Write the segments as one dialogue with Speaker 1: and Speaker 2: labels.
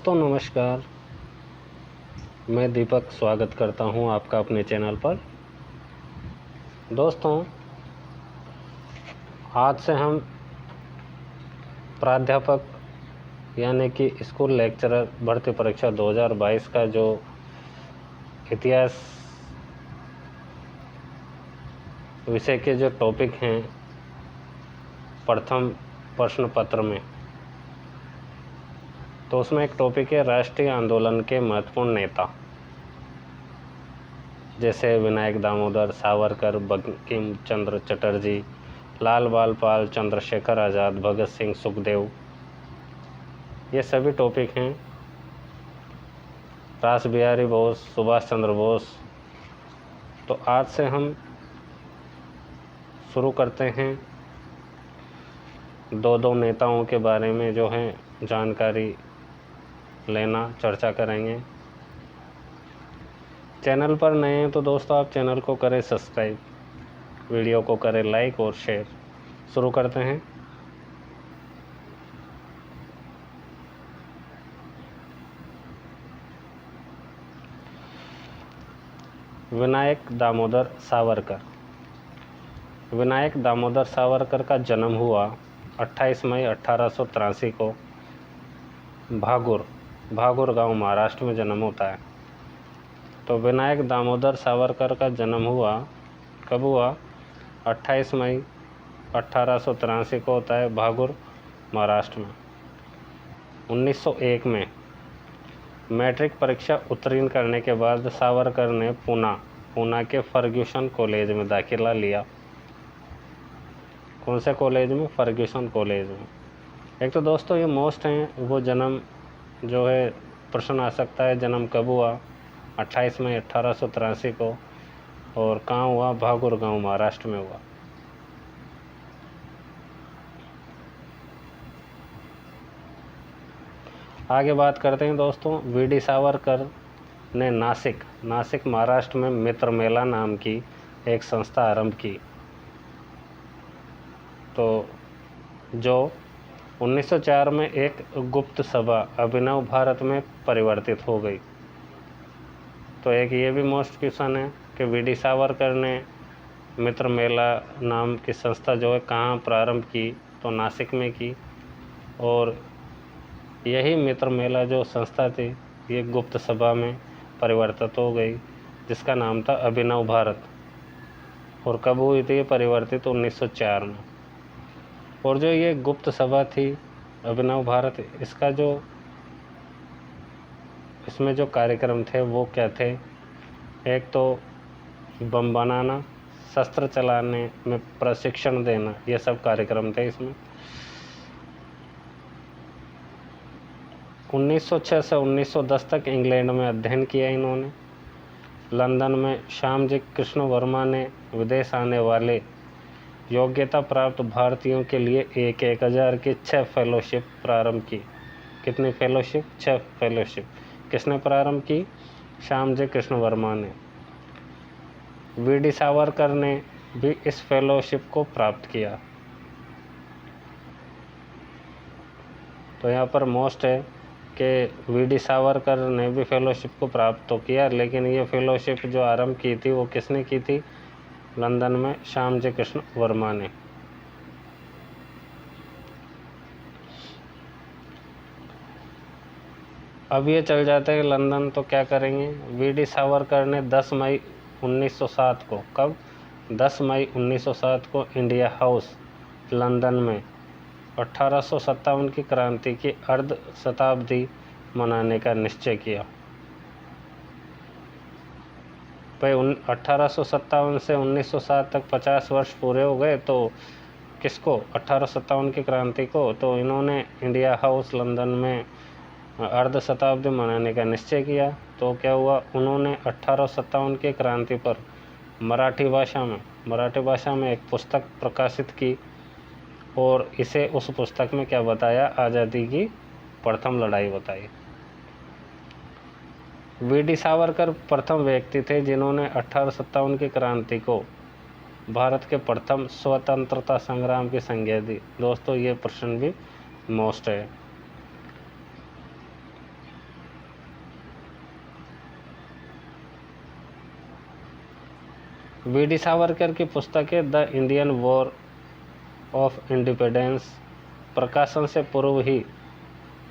Speaker 1: दोस्तों नमस्कार। मैं दीपक स्वागत करता हूं आपका अपने चैनल पर। दोस्तों, आज से हम प्राध्यापक यानी कि स्कूल लेक्चरर भर्ती परीक्षा 2022 का जो इतिहास विषय के जो टॉपिक हैं प्रथम प्रश्न पत्र में, तो उसमें एक टॉपिक है राष्ट्रीय आंदोलन के महत्वपूर्ण नेता, जैसे विनायक दामोदर सावरकर, बंकिम चंद्र चटर्जी, लाल बाल पाल, चंद्रशेखर आज़ाद, भगत सिंह, सुखदेव। ये सभी टॉपिक हैं। रास बिहारी बोस, सुभाष चंद्र बोस। तो आज से हम शुरू करते हैं दो नेताओं के बारे में जो है जानकारी लेना, चर्चा करेंगे। चैनल पर नए हैं तो दोस्तों आप चैनल को करें सब्सक्राइब, वीडियो को करें लाइक और शेयर। शुरू करते हैं। विनायक दामोदर सावरकर। विनायक दामोदर सावरकर का जन्म हुआ 28 मई 1883 को भागुर गांव, महाराष्ट्र में जन्म होता है। तो विनायक दामोदर सावरकर का जन्म हुआ कब हुआ? 28 मई 1883 को होता है, भागुर, महाराष्ट्र में। 1901 में मैट्रिक परीक्षा उत्तीर्ण करने के बाद सावरकर ने पूना के फर्ग्यूसन कॉलेज में दाखिला लिया। कौन से कॉलेज में? फर्ग्यूसन कॉलेज में। एक तो दोस्तों ये मोस्ट हैं, वो जन्म जो है प्रश्न आ सकता है, जन्म कब हुआ? 28 मई 1883 को, और कहाँ हुआ? भागुर गांव, महाराष्ट्र में हुआ। आगे बात करते हैं दोस्तों। वीडी सावरकर ने नासिक महाराष्ट्र में मित्र मेला नाम की एक संस्था आरंभ की, तो जो 1904 में एक गुप्त सभा अभिनव भारत में परिवर्तित हो गई। तो एक ये भी मोस्ट क्वेश्चन है कि वीडी सावरकर ने मित्र मेला नाम की संस्था जो है कहाँ प्रारंभ की? तो नासिक में की। और यही मित्र मेला जो संस्था थी, ये गुप्त सभा में परिवर्तित हो गई, जिसका नाम था अभिनव भारत। और कब हुई थी ये परिवर्तित? 1904 में। और जो ये गुप्त सभा थी अभिनव भारत, इसमें जो कार्यक्रम थे वो क्या थे? एक तो बम बनाना, शस्त्र चलाने में प्रशिक्षण देना, ये सब कार्यक्रम थे इसमें। 1906 से 1910 तक इंग्लैंड में अध्ययन किया इन्होंने। लंदन में श्यामजी कृष्ण वर्मा ने विदेश आने वाले योग्यता प्राप्त भारतीयों के लिए 1000 की 6 फेलोशिप प्रारंभ की। कितनी फेलोशिप? 6 फेलोशिप। किसने प्रारंभ की? श्यामजी कृष्ण वर्मा ने। वीडी सावरकर ने भी इस फेलोशिप को प्राप्त किया। तो यहाँ पर मोस्ट है कि वीडी सावरकर ने भी फेलोशिप को प्राप्त तो किया, लेकिन ये फेलोशिप जो आरंभ की थी वो किसने की थी? लंदन में श्यामजी कृष्ण वर्मा ने। अब ये चल जाते हैं लंदन, तो क्या करेंगे? वीडी सावरकर ने 10 मई 1907 को, कब? 10 मई 1907 को इंडिया हाउस लंदन में 1857 की क्रांति की अर्ध शताब्दी मनाने का निश्चय किया। भाई 1857 से 1907 तक 50 वर्ष पूरे हो गए, तो किसको? 1857 की क्रांति को। तो इन्होंने इंडिया हाउस लंदन में अर्ध शताब्दी मनाने का निश्चय किया। तो क्या हुआ? उन्होंने 1857 की क्रांति पर मराठी भाषा में एक पुस्तक प्रकाशित की, और इसे उस पुस्तक में क्या बताया? आज़ादी की प्रथम लड़ाई बताई। वीडी सावरकर प्रथम व्यक्ति थे जिन्होंने 1857 की क्रांति को भारत के प्रथम स्वतंत्रता संग्राम की संज्ञा दी। दोस्तों ये प्रश्न भी मोस्ट है। वीडी सावरकर की पुस्तकें the Indian war of independence प्रकाशन से पूर्व ही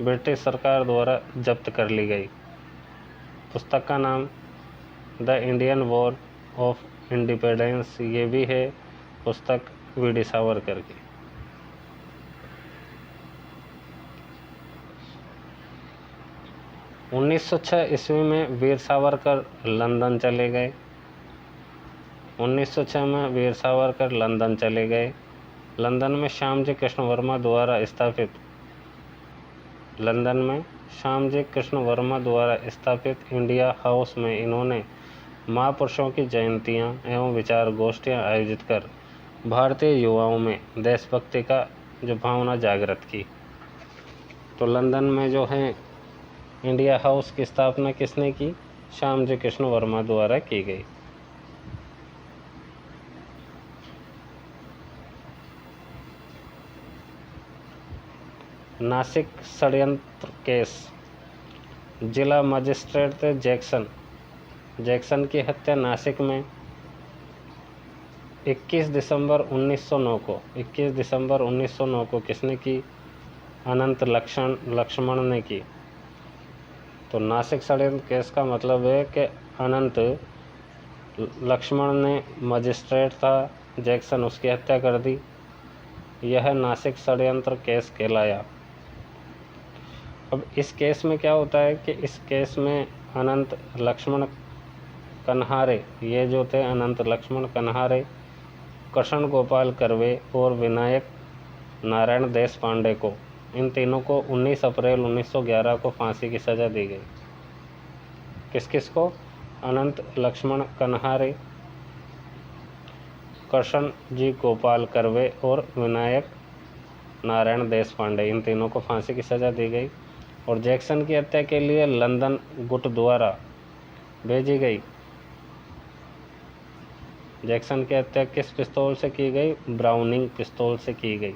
Speaker 1: ब्रिटिश सरकार द्वारा जब्त कर ली गई। पुस्तक का नाम the Indian war of independence, ये भी है पुस्तक वीडी सावरकर की। 1906 ईस्वी में वीर सावरकर लंदन चले गए। 1906 में वीर सावरकर लंदन चले गए। लंदन में श्यामजी कृष्ण वर्मा द्वारा स्थापित इंडिया हाउस में इन्होंने महापुरुषों की जयंतियां एवं विचार गोष्ठियां आयोजित कर भारतीय युवाओं में देशभक्ति का जो भावना जागृत की। तो लंदन में जो है इंडिया हाउस की स्थापना किसने की? श्यामजी कृष्ण वर्मा द्वारा की गई। नासिक षड्यंत्र केस। जिला मजिस्ट्रेट थे जैक्सन की हत्या नासिक में 21 दिसंबर 1909 को किसने की? अनंत लक्ष्मण ने की। तो नासिक षड्यंत्र केस का मतलब है कि अनंत लक्ष्मण ने, मजिस्ट्रेट था जैक्सन, उसकी हत्या कर दी। यह नासिक षड्यंत्र केस कहलाया। अब इस केस में क्या होता है कि इस केस में अनंत लक्ष्मण कन्हारे, ये जो थे अनंत लक्ष्मण कन्हारे, कृष्ण गोपाल कर्वे और विनायक नारायण देशपांडे को, इन तीनों को 19 अप्रैल 1911 को फांसी की सज़ा दी गई। किस किस को? अनंत लक्ष्मण कन्हारे, कृष्ण जी गोपाल कर्वे और विनायक नारायण देशपांडे, इन तीनों को फांसी की सज़ा दी गई। और जैक्सन की हत्या के लिए लंदन गुट द्वारा भेजी गई। जैक्सन की हत्या किस पिस्तौल से की गई? ब्राउनिंग पिस्तौल से की गई।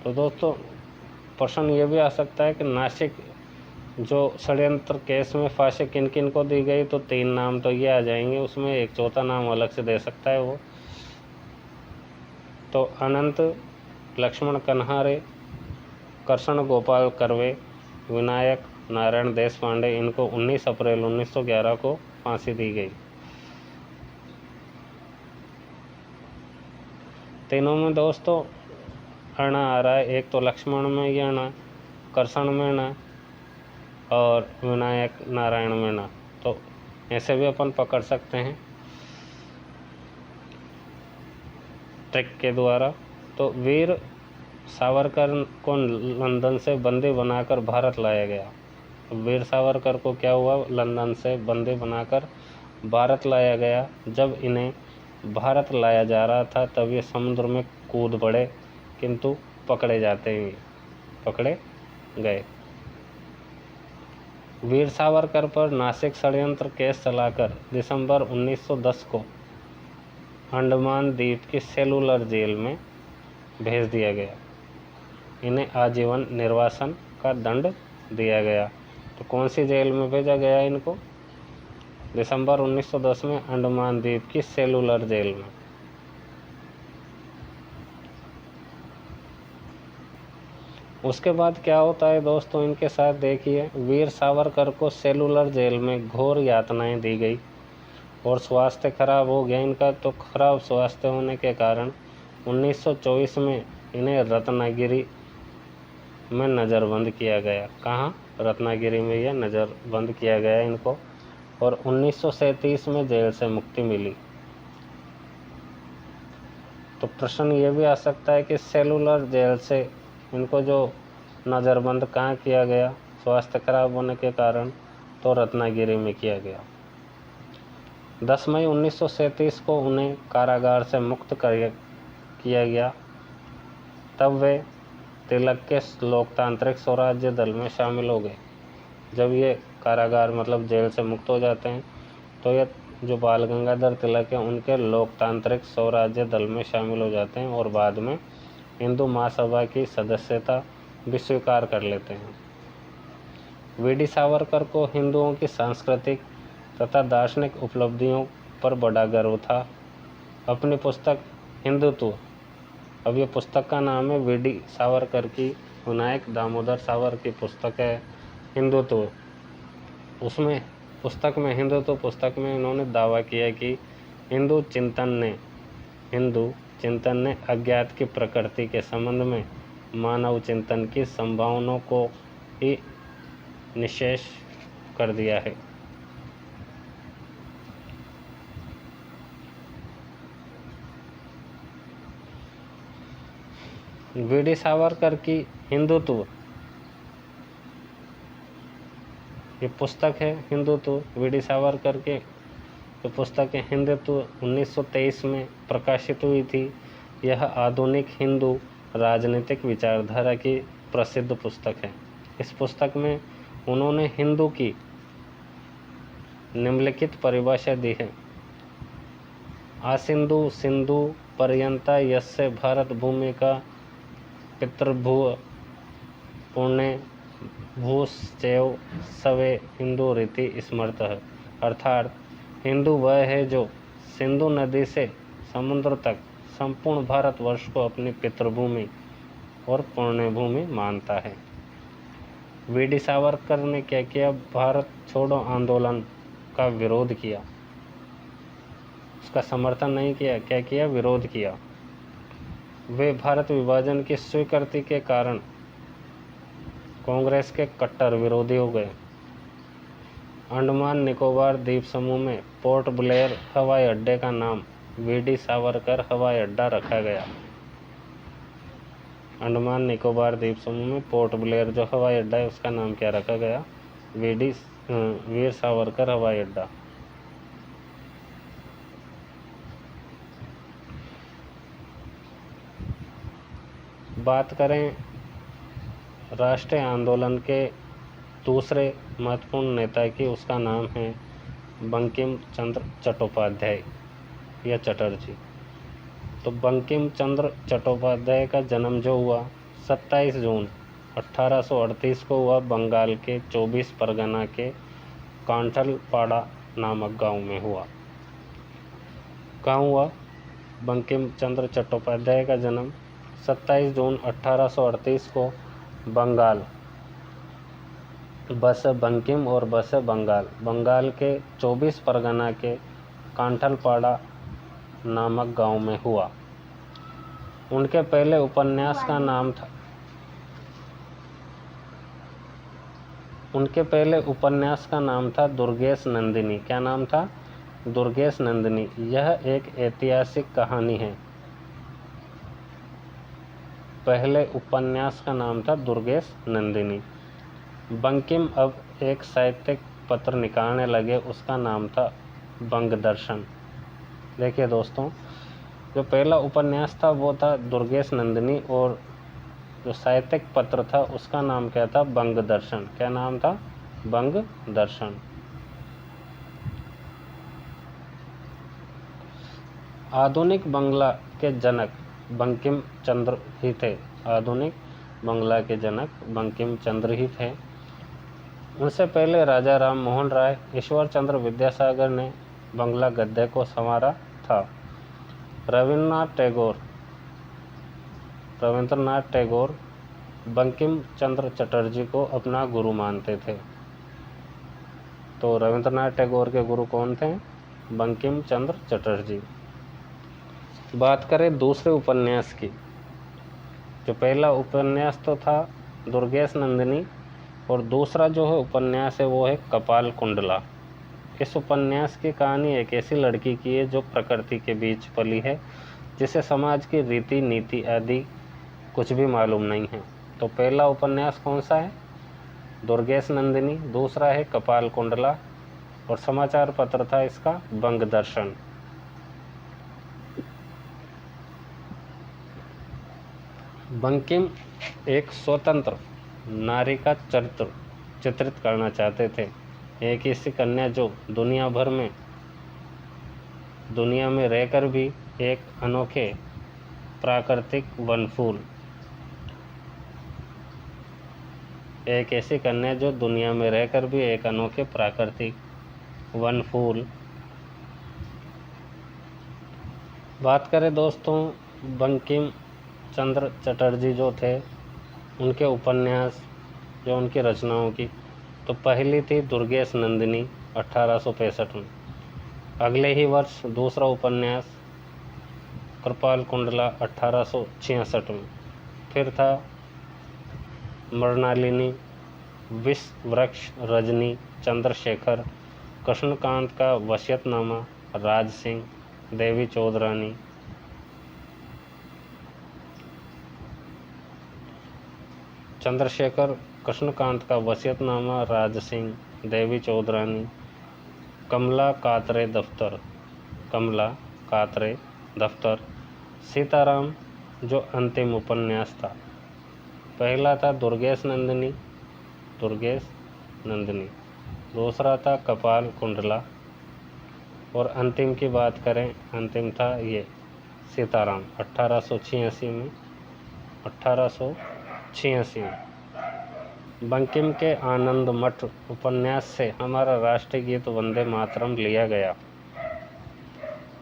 Speaker 1: तो दोस्तों प्रश्न ये भी आ सकता है कि नासिक जो षड्यंत्र केस में फांसी किन किन को दी गई? तो 3 नाम तो ये आ जाएंगे, उसमें एक चौथा नाम अलग से दे सकता है वो। तो अनंत लक्ष्मण कन्हारे, कृष्ण गोपाल कर्वे, विनायक नारायण देशपांडे, इनको 19 अप्रैल 1911 को फांसी दी गई। तीनों में दोस्तों अणा आ रहा है, एक तो लक्ष्मण में ये अणा, कृष्ण में अणा और विनायक नारायण में अणा। तो ऐसे भी अपन पकड़ सकते हैं ट्रिक के द्वारा। तो वीर सावरकर को लंदन से बंदी बनाकर भारत लाया गया। वीर सावरकर को क्या हुआ? लंदन से बंदी बनाकर भारत लाया गया। जब इन्हें भारत लाया जा रहा था तब ये समुद्र में कूद पड़े, किंतु पकड़े गए। वीर सावरकर पर नासिक षड्यंत्र केस चलाकर दिसंबर 1910 को अंडमान द्वीप की सेलुलर जेल में भेज दिया गया। इन्हें आजीवन निर्वासन का दंड दिया गया। तो कौन सी जेल में भेजा गया इनको? दिसंबर 1910 में अंडमान द्वीप की सेलुलर जेल में। उसके बाद क्या होता है दोस्तों इनके साथ? देखिए, वीर सावरकर को सेलुलर जेल में घोर यातनाएं दी गई और स्वास्थ्य खराब हो गया इनका। तो खराब स्वास्थ्य होने के कारण 1924 में इन्हें रत्नागिरी में नज़रबंद किया गया। कहाँ? रत्नागिरी में यह नज़रबंद किया गया इनको। और 1937 में जेल से मुक्ति मिली। तो प्रश्न ये भी आ सकता है कि सेलुलर जेल से इनको जो नज़रबंद कहाँ किया गया स्वास्थ्य खराब होने के कारण? तो रत्नागिरी में किया गया। 10 मई 1937 को उन्हें कारागार से मुक्त किया गया। तब वे तिलक के लोकतांत्रिक स्वराज्य दल में शामिल हो गए। जब ये कारागार मतलब जेल से मुक्त हो जाते हैं तो ये जो बाल गंगाधर तिलक है उनके लोकतांत्रिक स्वराज्य दल में शामिल हो जाते हैं और बाद में हिंदू महासभा की सदस्यता भी स्वीकार कर लेते हैं। वीडी सावरकर को हिंदुओं की सांस्कृतिक तथा दार्शनिक उपलब्धियों पर बड़ा गर्व था। अपनी पुस्तक हिंदुत्व, अब ये पुस्तक का नाम है वीडी सावरकर की, विनायक दामोदर सावर की पुस्तक है हिंदुत्व। उसमें पुस्तक में इन्होंने दावा किया कि हिंदू चिंतन ने अज्ञात की प्रकृति के संबंध में मानव चिंतन की संभावनाओं को ही निशेष कर दिया है। वीडी सावरकर की हिंदुत्व, ये पुस्तक है हिंदुत्व, वीडी सावरकर के जो पुस्तक है हिंदुत्व 1923 में प्रकाशित हुई थी। यह आधुनिक हिंदू राजनीतिक विचारधारा की प्रसिद्ध पुस्तक है। इस पुस्तक में उन्होंने हिंदू की निम्नलिखित परिभाषा दी है। आसिंधु सिंधु पर्यंता यस्य भारत भूमि का पितृभुव पुण्य भूश्चैव सवे हिंदू रीति स्मृतः, अर्थात हिंदू वह है जो सिंधु नदी से समुद्र तक संपूर्ण भारतवर्ष को अपनी पितृभूमि और पुण्य भूमि मानता है। वीडी सावरकर ने क्या किया? भारत छोड़ो आंदोलन का विरोध किया, उसका समर्थन नहीं किया, क्या किया? विरोध किया। वे भारत विभाजन की स्वीकृति के कारण कांग्रेस के कट्टर विरोधी हो गए। अंडमान निकोबार द्वीप समूह में पोर्ट ब्लेयर हवाई अड्डे का नाम वीडी सावरकर हवाई अड्डा रखा गया। अंडमान निकोबार द्वीप समूह में पोर्ट ब्लेयर जो हवाई अड्डा है उसका नाम क्या रखा गया? वीर सावरकर हवाई अड्डा। बात करें राष्ट्रीय आंदोलन के दूसरे महत्वपूर्ण नेता की, उसका नाम है बंकिम चंद्र चट्टोपाध्याय या चटर्जी। तो बंकिम चंद्र चट्टोपाध्याय का जन्म जो हुआ 27 जून 1838 को हुआ, बंगाल के 24 परगना के कांठलपाड़ा नामक गांव में हुआ। कहाँ हुआ? बंकिम चंद्र चट्टोपाध्याय का जन्म 27 जून 1838 को बंगाल, बस बंकिम और बस बंगाल के 24 परगना के कांठलपाड़ा नामक गांव में हुआ। उनके पहले उपन्यास का नाम था दुर्गेश नंदिनी। क्या नाम था? दुर्गेश नंदिनी। यह एक ऐतिहासिक कहानी है। पहले उपन्यास का नाम था दुर्गेश नंदिनी। बंकिम अब एक साहित्यिक पत्र निकालने लगे, उसका नाम था बंग दर्शन। देखिए दोस्तों, जो पहला उपन्यास था वो था दुर्गेश नंदिनी, और जो साहित्यिक पत्र था उसका नाम क्या था? बंग दर्शन। क्या नाम था? बंग दर्शन। आधुनिक बांग्ला के जनक बंकिम चंद्र ही थे। आधुनिक बांग्ला के जनक बंकिम चंद्र ही थे। उनसे पहले राजा राम मोहन राय, ईश्वर चंद्र विद्यासागर ने बांग्ला गद्य को संवारा था। रविंद्रनाथ टैगोर बंकिम चंद्र चटर्जी को अपना गुरु मानते थे। तो रविंद्रनाथ टैगोर के गुरु कौन थे? बंकिम चंद्र चटर्जी। बात करें दूसरे उपन्यास की, जो पहला उपन्यास तो था दुर्गेश नंदिनी, और दूसरा जो है उपन्यास है वो है कपाल कुंडला। इस उपन्यास की कहानी एक ऐसी लड़की की है जो प्रकृति के बीच पली है, जिसे समाज की रीति नीति आदि कुछ भी मालूम नहीं है। तो पहला उपन्यास कौन सा है? दुर्गेश नंदिनी। दूसरा है कपाल कुंडला, और समाचार पत्र था इसका बंग दर्शन। बंकिम एक स्वतंत्र नारी का चरित्र चित्रित करना चाहते थे। एक ऐसी कन्या जो दुनिया में रहकर भी एक अनोखे प्राकृतिक वनफूल एक ऐसी कन्या जो दुनिया में रहकर भी एक अनोखे प्राकृतिक वन फूल। बात करें दोस्तों बंकिम चंद्र चटर्जी जो थे, उनके उपन्यास, जो उनकी रचनाओं की, तो पहली थी दुर्गेश नंदिनी 1865 में। अगले ही वर्ष दूसरा उपन्यास कृपाल कुंडला 1866 में। फिर था मृणालिनी, विष वृक्ष, रजनी, चंद्रशेखर, कृष्णकांत का वसीयतनामा, राज सिंह, देवी चौधरानी। चंद्रशेखर, कृष्णकांत का वसीयतनामा, राज सिंह, देवी चौधरानी, कमला कातरे दफ्तर, सीताराम जो अंतिम उपन्यास था। पहला था दुर्गेश नंदिनी, दूसरा था कपाल कुंडला, और अंतिम की बात करें, अंतिम था ये सीताराम 1886 में। बंकिम के आनंद मठ उपन्यास से हमारा राष्ट्रीय गीत वंदे मातरम लिया गया।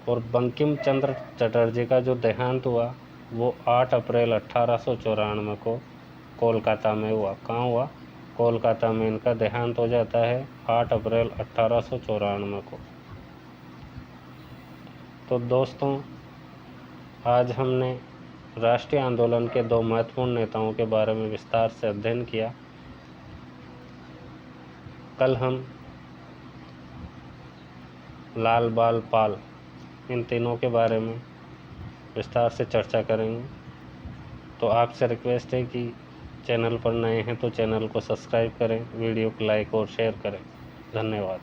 Speaker 1: और बंकिम चंद्र चटर्जी का जो देहांत हुआ वो 8 अप्रैल 1894 को कोलकाता में हुआ। कहाँ हुआ? कोलकाता में इनका देहांत हो जाता है 8 अप्रैल 1894 को। तो दोस्तों आज हमने राष्ट्रीय आंदोलन के 2 महत्वपूर्ण नेताओं के बारे में विस्तार से अध्ययन किया। कल हम लाल बाल पाल, इन तीनों के बारे में विस्तार से चर्चा करेंगे। तो आपसे रिक्वेस्ट है कि चैनल पर नए हैं तो चैनल को सब्सक्राइब करें, वीडियो को लाइक और शेयर करें। धन्यवाद।